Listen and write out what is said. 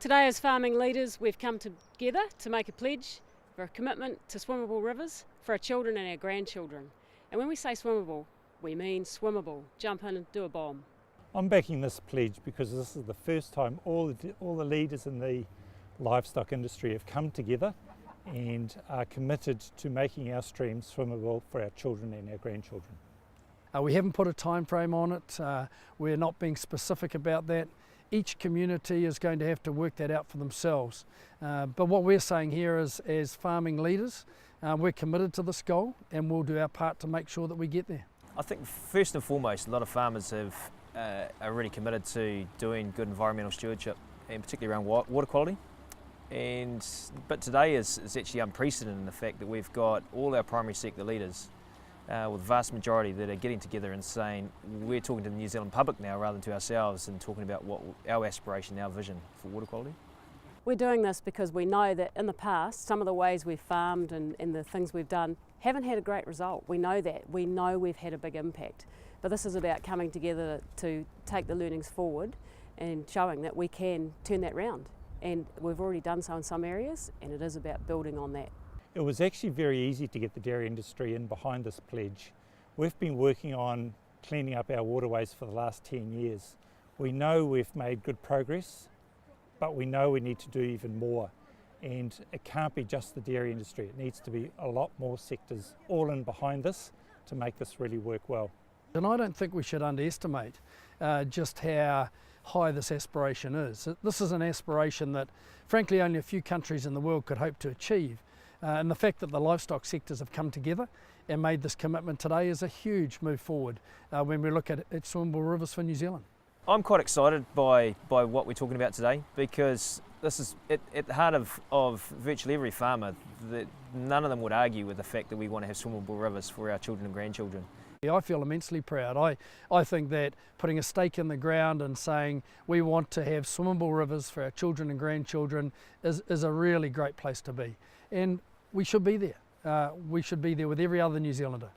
Today as farming leaders we've come together to make a pledge for a commitment to swimmable rivers for our children and our grandchildren. And when we say swimmable, we mean swimmable. Jump in and do a bomb. I'm backing this pledge because this is the first time all the leaders in the livestock industry have come together and are committed to making our streams swimmable for our children and our grandchildren. We haven't put a time frame on it. We're not being specific about that. Each community is going to have to work that out for themselves. But what we're saying here is, as farming leaders, we're committed to this goal and we'll do our part to make sure that we get there. I think first and foremost, a lot of farmers are really committed to doing good environmental stewardship, and particularly around water quality. But today is actually unprecedented in the fact that we've got all our primary sector leaders, with the vast majority that are getting together and saying we're talking to the New Zealand public now rather than to ourselves, and talking about what our aspiration, our vision for water quality. We're doing this because we know that in the past some of the ways we've farmed and the things we've done haven't had a great result. We know that. We know we've had a big impact. But this is about coming together to take the learnings forward and showing that we can turn that round. And we've already done so in some areas, and it is about building on that. It was actually very easy to get the dairy industry in behind this pledge. We've been working on cleaning up our waterways for the last 10 years. We know we've made good progress, but we know we need to do even more. And it can't be just the dairy industry. It needs to be a lot more sectors all in behind this to make this really work well. And I don't think we should underestimate just how high this aspiration is. This is an aspiration that frankly only a few countries in the world could hope to achieve. And the fact that the livestock sectors have come together and made this commitment today is a huge move forward when we look at swimmable rivers for New Zealand. I'm quite excited by what we're talking about today, because this is at the heart of virtually every farmer. That none of them would argue with the fact that we want to have swimmable rivers for our children and grandchildren. I feel immensely proud. I think that putting a stake in the ground and saying we want to have swimmable rivers for our children and grandchildren is a really great place to be. And we should be there. We should be there with every other New Zealander.